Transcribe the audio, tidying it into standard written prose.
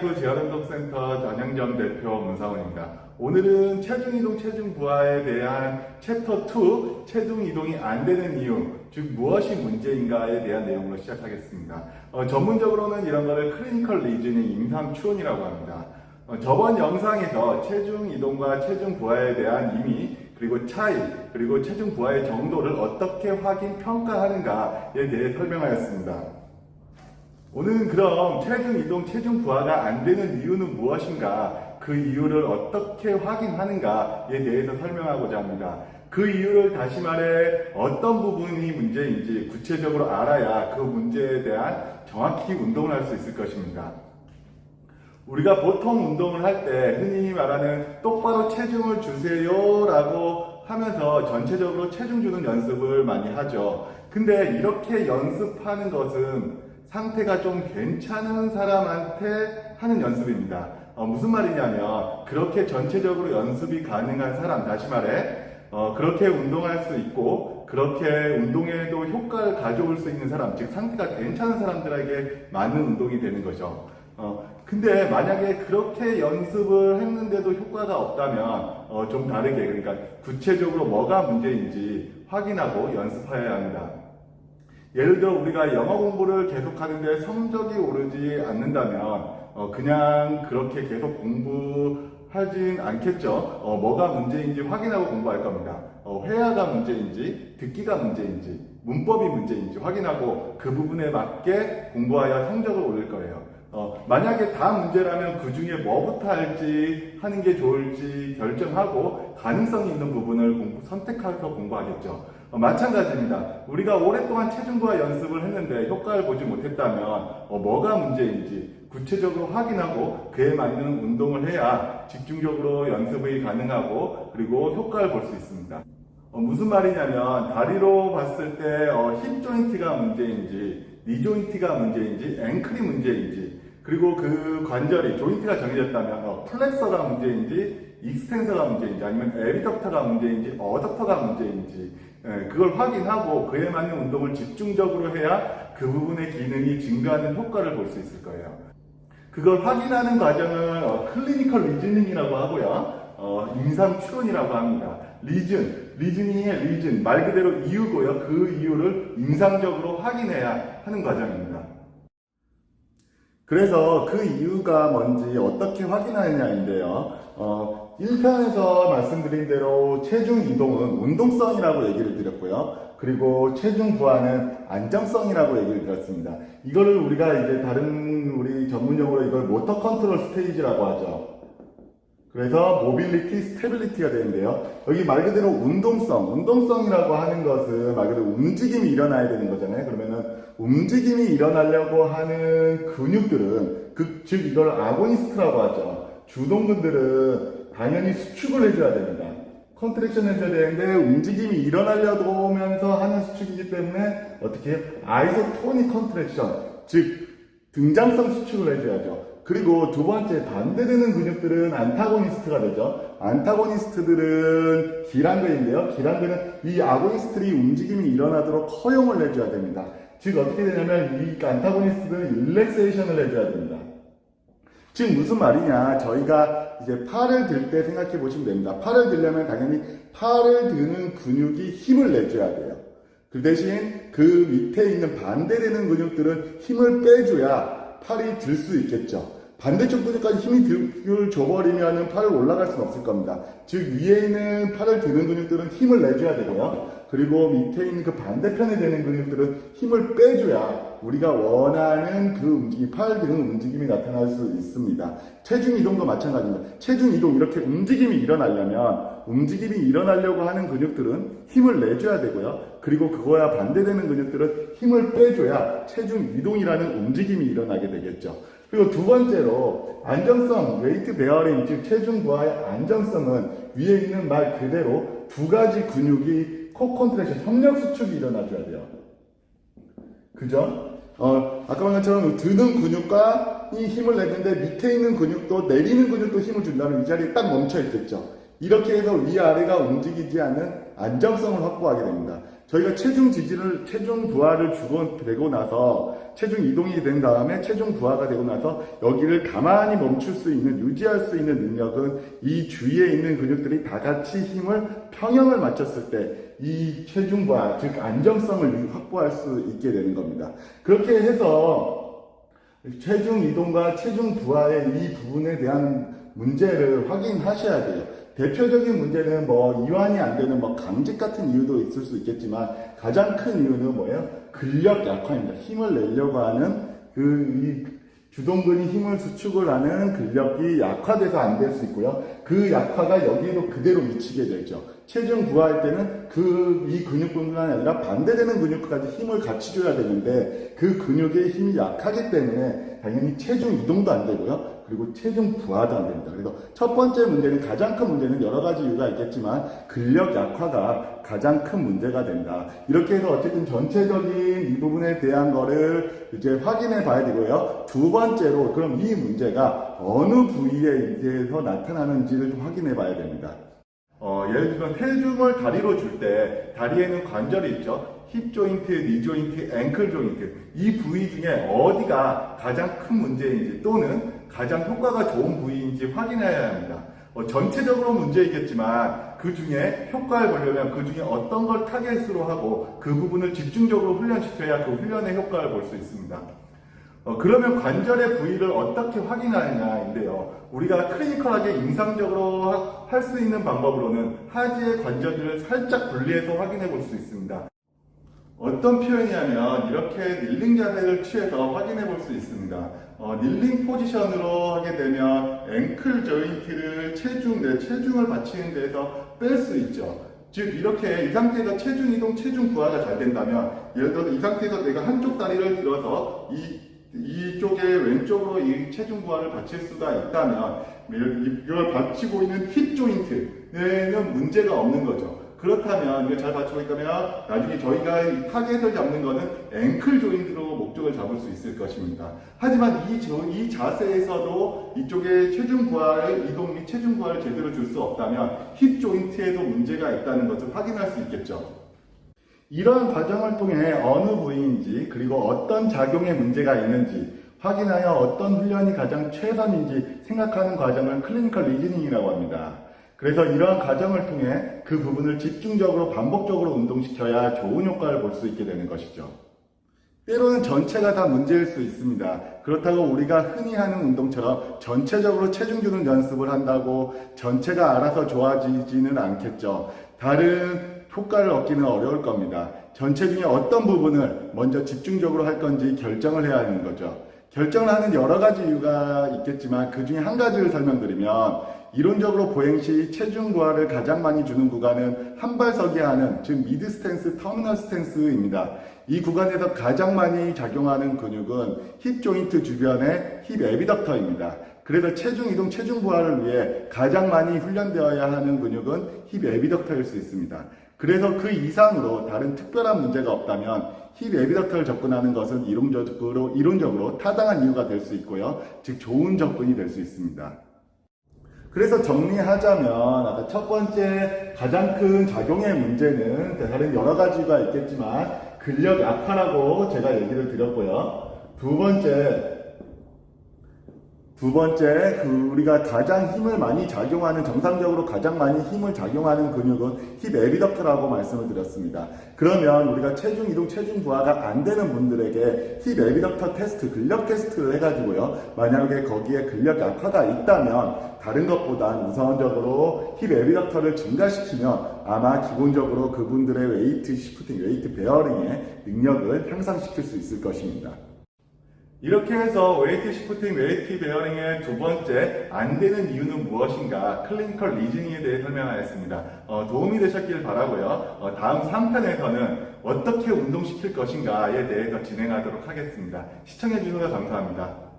라이프 재활운동센터 전영점 대표 문상훈입니다. 오늘은 체중이동 체중부하에 대한 챕터 2 체중이동이 안 되는 이유, 즉 무엇이 문제인가에 대한 내용으로 시작하겠습니다. 전문적으로는 이런 거를 클리니컬 리즈닝 임상추론이라고 합니다. 저번 영상에서 체중이동과 체중부하에 대한 의미, 그리고 차이, 그리고 체중부하의 정도를 어떻게 확인, 평가하는가에 대해 설명하였습니다. 오늘은 그럼 체중이동, 체중부하가 안 되는 이유는 무엇인가, 그 이유를 어떻게 확인하는가에 대해서 설명하고자 합니다. 그 이유를 다시 말해 어떤 부분이 문제인지 구체적으로 알아야 그 문제에 대한 정확히 운동을 할 수 있을 것입니다. 우리가 보통 운동을 할 때 흔히 말하는 똑바로 체중을 주세요 라고 하면서 전체적으로 체중 주는 연습을 많이 하죠. 근데 이렇게 연습하는 것은 상태가 좀 괜찮은 사람한테 하는 연습입니다. 무슨 말이냐면 그렇게 전체적으로 연습이 가능한 사람, 다시 말해 그렇게 운동할 수 있고 그렇게 운동에도 효과를 가져올 수 있는 사람, 즉 상태가 괜찮은 사람들에게 많은 운동이 되는 거죠. 근데 만약에 그렇게 연습을 했는데도 효과가 없다면 좀 다르게, 그러니까 구체적으로 뭐가 문제인지 확인하고 연습해야 합니다. 예를 들어 우리가 영어 공부를 계속하는데 성적이 오르지 않는다면 그냥 그렇게 계속 공부하진 않겠죠. 뭐가 문제인지 확인하고 공부할 겁니다. 회화가 문제인지, 듣기가 문제인지, 문법이 문제인지 확인하고 그 부분에 맞게 공부하여 성적을 올릴 거예요. 만약에 다 문제라면 그 중에 뭐부터 할지 하는 게 좋을지 결정하고 가능성이 있는 부분을 선택해서 공부하겠죠. 마찬가지입니다. 우리가 오랫동안 체중부하 연습을 했는데 효과를 보지 못했다면 뭐가 문제인지 구체적으로 확인하고 그에 맞는 운동을 해야 집중적으로 연습이 가능하고 그리고 효과를 볼 수 있습니다. 무슨 말이냐면 다리로 봤을 때 힙 조인트가 문제인지, 니 조인트가 문제인지, 앵클이 문제인지, 그리고 그 관절이 조인트가 정해졌다면 플렉서가 문제인지, 익스텐서가 문제인지, 아니면 에리덕터가 문제인지, 어덕터가 문제인지 그걸 확인하고 그에 맞는 운동을 집중적으로 해야 그 부분의 기능이 증가하는 효과를 볼 수 있을 거예요. 그걸 확인하는 과정을 클리니컬 리즈닝이라고 하고요. 임상 추론이라고 합니다. 리즈닝의 리즌, 말 그대로 이유고요. 그 이유를 임상적으로 확인해야 하는 과정입니다. 그래서 그 이유가 뭔지 어떻게 확인하느냐인데요. 1편에서 말씀드린 대로 체중 이동은 운동성이라고 얘기를 드렸고요. 그리고 체중 부하는 안정성이라고 얘기를 드렸습니다. 이거를 우리가 이제 다른 우리 전문용어로 이걸 모터 컨트롤 스테이지라고 하죠. 그래서 모빌리티, 스테빌리티가 되는데요. 여기 말 그대로 운동성이라고 하는 것은 말 그대로 움직임이 일어나야 되는 거잖아요. 그러면은 움직임이 일어나려고 하는 근육들은 즉 이걸 아고니스트라고 하죠. 주동근들은 당연히 수축을 해줘야 됩니다. 컨트랙션 해줘야 되는데 움직임이 일어나려고 하면서 하는 수축이기 때문에 어떻게 아이소토닉 컨트랙션, 즉 등장성 수축을 해줘야죠. 그리고 두 번째 반대되는 근육들은 안타고니스트가 되죠. 안타고니스트들은 기란근인데요. 기란근은 이 아고니스트들이 움직임이 일어나도록 허용을 해줘야 됩니다. 즉 어떻게 되냐면 이 안타고니스트들은 릴렉세이션을 해줘야 됩니다. 즉 무슨 말이냐, 저희가 이제 팔을 들 때 생각해 보시면 됩니다. 팔을 들려면 당연히 팔을 드는 근육이 힘을 내줘야 돼요. 그 대신 그 밑에 있는 반대되는 근육들은 힘을 빼줘야 팔이 들 수 있겠죠. 반대쪽 근육까지 힘을 줘버리면 팔을 올라갈 수는 없을 겁니다. 즉 위에 있는 팔을 드는 근육들은 힘을 내줘야 되고요. 그리고 밑에 있는 그 반대편에 되는 근육들은 힘을 빼줘야 우리가 원하는 그 움직임, 팔을 드는 움직임이 나타날 수 있습니다. 체중 이동도 마찬가지입니다. 체중 이동, 이렇게 움직임이 일어나려고 하는 근육들은 힘을 내줘야 되고요. 그리고 그거야 반대되는 근육들은 힘을 빼줘야 체중 이동이라는 움직임이 일어나게 되겠죠. 그리고 두 번째로 안정성, 웨이트 베어링, 즉 체중 부하의 안정성은 위에 있는 말 그대로 두 가지 근육이 코컨트랙션, 협력 수축이 일어나줘야 돼요. 그죠? 아까 말한 것처럼 드는 근육과 이 힘을 내는데 밑에 있는 근육도, 내리는 근육도 힘을 준다면 이 자리에 딱 멈춰 있겠죠. 이렇게 해서 위아래가 움직이지 않는 안정성을 확보하게 됩니다. 저희가 체중 부하를 되고 나서 체중 이동이 된 다음에 체중 부하가 되고 나서 여기를 가만히 멈출 수 있는, 유지할 수 있는 능력은 이 주위에 있는 근육들이 다 같이 힘을 평형을 맞췄을 때 이 체중 부하, 즉 안정성을 확보할 수 있게 되는 겁니다. 그렇게 해서 체중 이동과 체중 부하의 이 부분에 대한 문제를 확인하셔야 돼요. 대표적인 문제는 이완이 안 되는 강직 같은 이유도 있을 수 있겠지만 가장 큰 이유는 뭐예요? 근력 약화입니다. 힘을 내려고 하는 이 주동근이 힘을 수축을 하는 근력이 약화돼서 안 될 수 있고요. 그 약화가 여기에도 그대로 미치게 되죠. 체중 부하할 때는 이 근육뿐만 아니라 반대되는 근육까지 힘을 같이 줘야 되는데 그 근육의 힘이 약하기 때문에 당연히 체중 이동도 안 되고요. 그리고 체중 부하도 안 됩니다. 그래서 첫 번째 문제는, 가장 큰 문제는 여러 가지 이유가 있겠지만 근력 약화가 가장 큰 문제가 된다. 이렇게 해서 어쨌든 전체적인 이 부분에 대한 거를 이제 확인해 봐야 되고요. 두 번째로 그럼 이 문제가 어느 부위에 의해서 나타나는지를 확인해 봐야 됩니다. 예를 들면 체중을 다리로 줄 때 다리에는 관절이 있죠. 힙 조인트, 니 조인트, 앵클 조인트. 이 부위 중에 어디가 가장 큰 문제인지 또는 가장 효과가 좋은 부위인지 확인해야 합니다. 전체적으로 문제이겠지만 그 중에 효과를 보려면 그 중에 어떤 걸 타겟으로 하고 그 부분을 집중적으로 훈련시켜야 그 훈련의 효과를 볼 수 있습니다. 그러면 관절의 부위를 어떻게 확인하느냐인데요. 우리가 클리니컬하게 임상적으로 할 수 있는 방법으로는 하지의 관절들을 살짝 분리해서 확인해 볼 수 있습니다. 어떤 표현이냐면 이렇게 닐링 자세를 취해서 확인해 볼 수 있습니다. 닐링 포지션으로 하게 되면 앵클 조인트를 내 체중을 받치는 데서 뺄 수 있죠. 즉 이렇게 이 상태에서 체중 이동, 체중 부하가 잘 된다면 예를 들어서 이 상태에서 내가 한쪽 다리를 들어서 이쪽에 왼쪽으로 이 체중 부하를 받칠 수가 있다면 이걸 받치고 있는 힙 조인트에는 문제가 없는 거죠. 그렇다면 이걸 잘 받치고 있다면 나중에 저희가 타겟을 잡는 거는 앵클 조인트로 목적을 잡을 수 있을 것입니다. 하지만 이 자세에서도 이쪽에 체중 부하를 이동 및 체중 부하를 제대로 줄 수 없다면 힙 조인트에도 문제가 있다는 것을 확인할 수 있겠죠. 이러한 과정을 통해 어느 부위인지 그리고 어떤 작용에 문제가 있는지 확인하여 어떤 훈련이 가장 최선인지 생각하는 과정을 클리니컬 리즈닝이라고 합니다. 그래서 이러한 과정을 통해 그 부분을 집중적으로 반복적으로 운동시켜야 좋은 효과를 볼 수 있게 되는 것이죠. 때로는 전체가 다 문제일 수 있습니다. 그렇다고 우리가 흔히 하는 운동처럼 전체적으로 체중 주는 연습을 한다고 전체가 알아서 좋아지지는 않겠죠. 다른 효과를 얻기는 어려울 겁니다. 전체 중에 어떤 부분을 먼저 집중적으로 할 건지 결정을 해야 하는 거죠. 결정을 하는 여러 가지 이유가 있겠지만 그 중에 한 가지를 설명드리면 이론적으로 보행 시 체중 부하를 가장 많이 주는 구간은 한발서기 하는, 즉 미드 스탠스, 터미널 스탠스입니다. 이 구간에서 가장 많이 작용하는 근육은 힙 조인트 주변의 힙 에비덕터입니다. 그래서 체중 이동, 체중 부하를 위해 가장 많이 훈련되어야 하는 근육은 힙 에비덕터일 수 있습니다. 그래서 그 이상으로 다른 특별한 문제가 없다면 힙 에비덕터를 접근하는 것은 이론적으로 타당한 이유가 될 수 있고요. 즉 좋은 접근이 될 수 있습니다. 그래서 정리하자면 아까 첫 번째 가장 큰 작용의 문제는 다른 여러 가지가 있겠지만 근력 약화라고 제가 얘기를 드렸고요. 두 번째 우리가 가장 힘을 많이 작용하는, 정상적으로 가장 많이 힘을 작용하는 근육은 힙 에비덕터라고 말씀을 드렸습니다. 그러면 우리가 체중 이동, 체중 부하가 안 되는 분들에게 힙 에비덕터 테스트, 근력 테스트를 해가지고요. 만약에 거기에 근력 약화가 있다면 다른 것보다 우선적으로 힙 에비덕터를 증가시키면 아마 기본적으로 그분들의 웨이트 시프팅, 웨이트 베어링의 능력을 향상시킬 수 있을 것입니다. 이렇게 해서 웨이트 시프팅, 웨이트 베어링의 두 번째 안 되는 이유는 무엇인가 클리니컬 리즈닝에 대해 설명하였습니다. 도움이 되셨길 바라고요. 다음 3편에서는 어떻게 운동시킬 것인가에 대해서 진행하도록 하겠습니다. 시청해 주셔서 감사합니다.